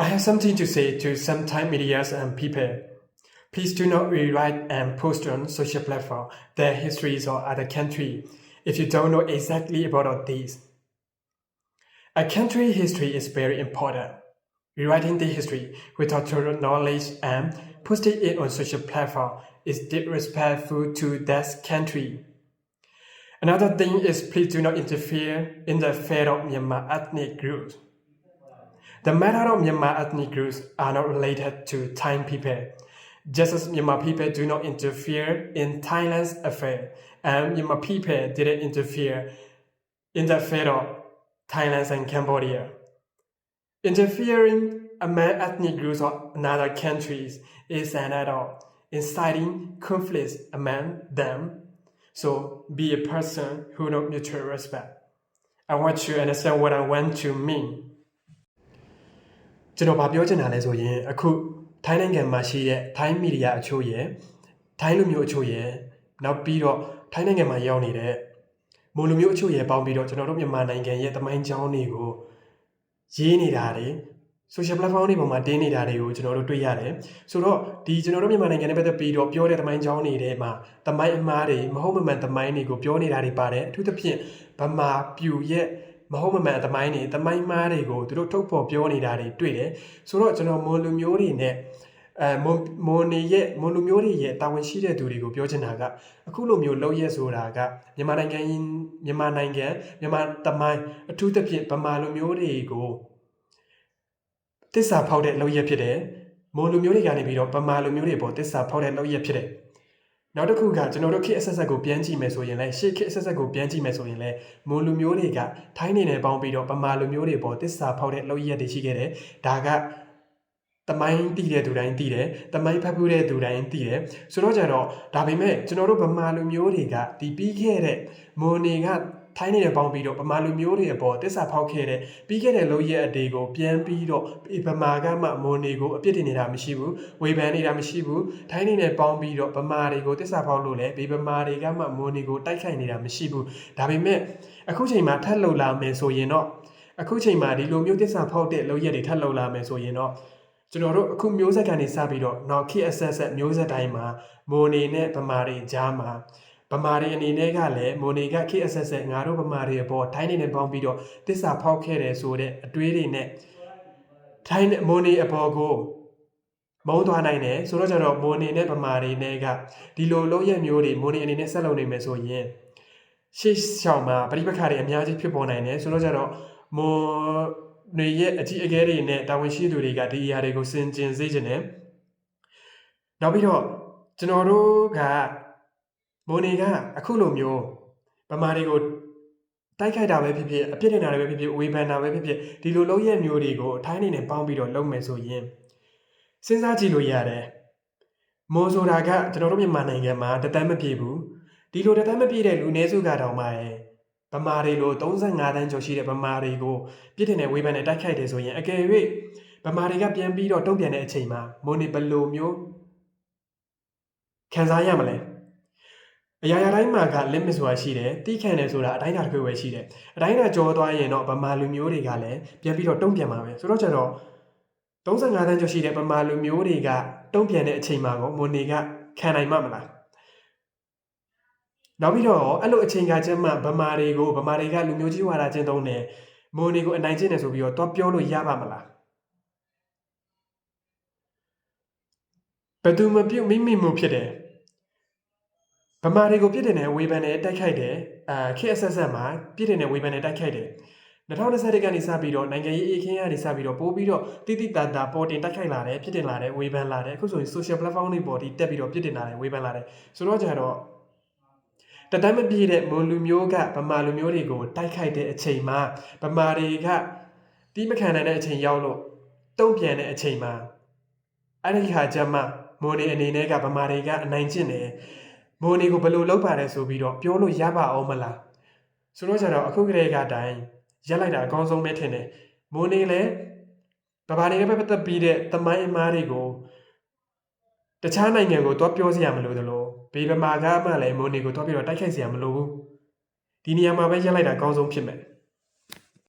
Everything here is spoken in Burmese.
I have something to say to some Thai media and people. Please do not rewrite and post on social platforms their histories or other country if you don't know exactly about all these. A country history is very important. Rewriting the history without total knowledge and posting it on social platform is disrespectful to that country. Another thing is please do not interfere in the fate of Myanmar ethnic groups. The matter of Myanmar ethnic groups are not related to Thai people. Just as Myanmar people do not interfere in Thailand's affair, and Myanmar people didn't interfere in the fate of Thailand and Cambodia. Interfering among ethnic groups of another countries is an act of inciting conflicts among them. So be a person who knows mutual respect. I want you to understand what I want to mean. ကျွန်တော်ဗာပြောချင်တာလဲဆိုရင်အခုထိုင်းနိုင်ငံမှာရှိတဲ့ထိုင်းမီဒီယာအချို့ရဲ့ထိုင်းလူမျိုးအချို့ရဲ့နောက်ပြီးတော့ထိုင်းနိုင်ငံမှာရောက်နေတဲ့မိုးလူမျိုးအချို့ရဲ့ပေါင်းပြီးတော့ကျွန်တော်တို့မြန်မာနိုင်ငံရဲ့သမိုင်းကြောင်းတွေကိုရေးနေတာတွေ social platform တွေပေါ်မှာတင်းနေတာတွေကိုကျွန်တော်တို့တွေ့ရတယ်ဆိုတော့ဒီကျွန်တော်တို့မြန်မာနိုင်ငံနဲ့ပတ်သက်ပြီးတော့ပြောတဲ့သမိုင်းကြောင်းတွေထဲမှာသမိုင်းအမှားတွေမဟုတ်မမှန်သမိုင်းတွေကိုပြောနေတာတွေပါတယ်အထူးသဖြင့်ဗမာပြူရဲ့မဟုတ်မမှန်သမိုင်းတွေသမိုင်းမားတွေကိုသူတို့ထုတ်ဖော်ပြောနေတာတွေတွေ့တယ်ဆိုတော့ကျွန်တော်မွန်လူမျိုးတွေနဲ့မွန်လူမျိုးတွေရဲ့တာဝန်ရှိတဲ့သူတွေကိုပြောချင်တာကအခုလိုမျိုးလောက်ရက်ဆိုတာကမြန်မာသမိုင်းအထူးသဖြင့်ဗမာလူမျိုးတွေကိုတစ္ဆာဖောက်တဲ့လောက်ရက်ဖြစ်တယ်မွန်လူမျိုးတွေကနေပြီးတော့ဗမာလူမျိုးတွေပေါ်တစ္ဆာဖောက်တဲ့လောက်ရက်ဖြစ်တယ်နောက်တစ်ခုကကျွန်တော်တို့ခေတ်အဆက်ဆက်ကိုပြန်ကြည့်မယ်ဆိုရင်လည်းရှေ့ခေတ်အဆက်ဆက်ကိုပြန်ကြည့်မယ်ဆိုရင်လည်းမွန်လူမျိုးတွေကထိုင်းနေနဲ့ပေါင်းပြီးတော့ဗမာလူမျိုးတွေပေါ်တစ္ဆာဖောက်တဲ့လောက်ရက်တွေရှိခဲ့တယ်ဒါကတမိုင်းတည်တဲ့သူတိုင်းတည်တယ်တမိုင်းဖတ်ဖူးတဲ့သူတိုင်းတည်တယ်ဆိုတော့ကြတော့ဒါပေမဲ့ကျွန်တော်တို့ဗမာလူမျိုးတွေကဒီပြီးခဲ့တဲ့မွန်တွေကထိုင်းနေနဲ့ပေါင်းပြီးတော့ဗမာလူမျိုးတွေအပေါ်တစ္ဆာဖောက်ခဲ့တဲ့ပြီးခဲ့တဲ့လောက်ရက်အတေကိုပြန်ပြီးတော့ဗမာကမှမွန်တွေကိုအပြစ်တင်နေတာမရှိဘူးဝေဖန်နေတာမရှိဘူးထိုင်းနေနဲ့ပေါင်းပြီးတော့ဗမာတွေကိုတစ္ဆာဖောက်လို့လည်းဗမာတွေကမှမွန်တွေကိုတိုက်ခိုက်နေတာမရှိဘူးဒါပေမဲ့အခုချိန်မှာထပ်လုံလာမယ်ဆိုရင်တော့အခုချိန်မှာဒီလိုမျိုးတစ္ဆာဖောက်တဲ့လောက်ရက်တွေထပ်လုံလာမယ်ဆိုရင်တော့ကျွန်တော်တို့အခုမျိုးဆက်ကနေစပြီးတော့နောက်ခေတ်အဆက်ဆက်မျိုးဆက်တိုင်းမှာမွန်နေနဲ့ဗမာတွေကြားမှာဗမာတွေအနေနဲ့ကလည်းမွန်တွေကခေတ်အဆက်ဆက်ငါတို့ဗမာတွေအပေါ်ထိုင်းနေနဲ့ပေါင်းပြီးတော့တစ္ဆာဖောက်ခဲ့တယ်ဆိုတဲ့အတွေးတွေနဲ့ထိုင်းမွန်နေအပေါ်ကိုမုန်းသွားနိုင်တယ်ဆိုတော့ကျတော့မွန်နေနဲ့ဗမာတွေနဲ့ကဒီလိုလုံးရက်မျိုးတွေမွန်နေအနေနဲ့ဆက်လုပ်နေမယ်ဆိုရင်ရှေ့ရှောင်မှာပရိပက္ခတွေအများကြီးဖြစ်ပေါ်နိုင်တယ်ဆိုတော့ကျတော့မွန်နေရဲ့အကြီးအကဲတွေနဲ့တာဝန်ရှိသူတွေကဒီအရာတွေကိုစင်ကျင်စေချင်တယ်နောက်ပြီးတော့ကျွန်တော်တို့ကမွန်နေကအခုလိုမျိုးဗမာတွေကိုတိုက်ခိုက်တာပဲဖြစ်ဖြစ်အပြစ်တင်တာပဲဖြစ်ဖြစ်ဝေဖန်တာပဲဖြစ်ဖြစ်ဒီလိုလုံးရက်မျိုးတွေကိုထိုင်းနေနဲ့ပေါင်းပြီးတော့လုပ်မယ်ဆိုရင်စဉ်းစားကြည့်လို့ရတယ်မွန်ဆိုတာကကျွန်တော်တို့မြန်မာနိုင်ငံမှာတသက်မပြည့်ဘူးဒီလိုတသက်မပြည့်တဲ့လူနည်းစုကတောင်မှဗမာတွေလို35တန်းကျော်ရှိတဲ့ဗမာတွေကိုပြစ်တင်တဲ့ဝေဖန်တဲ့တိုက်ခိုက်တယ်ဆိုရင်အကယ်၍ဗမာတွေကပြန်ပြီးတော့တုံ့ပြန်တဲ့အချိန်မှာမွန်နေဘယ်လိုမျိုးခံစားရမလဲအရာရာတိုင်းမှာက limit ဆိုတာရှိတယ်တီးခံတယ်ဆိုတာအတိုင်းအတာတစ်ခုပဲရှိတယ်အတိုင်းအတာကျော်သွားရင်တော့ဗမာလူမျိုးတွေကလည်းပြန်ပြီးတော့တုံ့ပြန်မှာပဲဆိုတော့ကျတော့35တန်းကျော်ရှိတဲ့ဗမာလူမျိုးတွေကတုံ့ပြန်တဲ့အချိန်မှာကောမွန်နေကခံနိုင်မှာမလားနောက်ပြီးတော့အဲ့လိုအချိန်ကကျမှဗမာတွေကလူမျိုးကြီးဝါဒကျင့်သုံးတယ်မွန်တွေကိုအနိုင်ကျင့်တယ်ဆိုပြီးတော့တော့ပြောလို့ရပါမလားဘယ်သူမပြုတ်မိမိမှုဖြစ်တယ်ဗမာတွေကိုပြစ်တင်တဲ့ဝေဖန်တဲ့တိုက်ခိုက်တယ်ခေတ်အဆက်ဆက်မှာပြစ်တင်တဲ့ဝေဖန်တဲ့တိုက်ခိုက်တယ်2021ကနေစပြီးတော့နိုင်ငံရေးအခင်းအကျင်းတွေစပြီးတော့ပို့ပြီးတော့တိတိတတ်တာပေါ်တင်တိုက်ခိုက်လာတယ်ပြစ်တင်လာတယ်ဝေဖန်လာတယ်အခုဆိုရင် social platform တွေပေါ်ဒီတက်ပြီးတော့ပြစ်တင်လာတယ်ဝေဖန်လာတယ်ဆိုတော့ကြတော့တတမ်းမပြည့်တဲ့မွန်လူမျိုးကဗမာလူမျိုးတွေကိုတိုက်ခိုက်တဲ့အချိန်မှာဗမာတွေကတီးမခံနိုင်တဲ့အချိန်ရောက်လို့တုံ့ပြန်တဲ့အချိန်မှာအဲ့ဒီခါကျမှမွန်နေအနေနဲ့ကဗမာတွေကအနိုင်ကျင့်တယ်မွန်တွေကိုဘယ်လိုလုပ်ပါလဲဆိုပြီးတော့ပြောလို့ရပါအောင်မလားဆိုတော့ကျတော့အခုကလေးကတိုင်းရက်လိုက်တာအကောင်းဆုံးပဲထင်တယ်မွန်နေလည်းဗမာတွေနဲ့ပတ်သက်ပြီးတဲ့သမိုင်းအမှားတွေကိုတခြားနိုင်ငံကိုတော့ပြောစရာမလိုသလိုဗမာကမှလည်းမွန်နေကိုတော့ပြီးတော့တိုက်ခိုက်စရာမလိုဘူးဒီနေရာမှာပဲရက်လိုက်တာအကောင်းဆုံးဖြစ်မယ်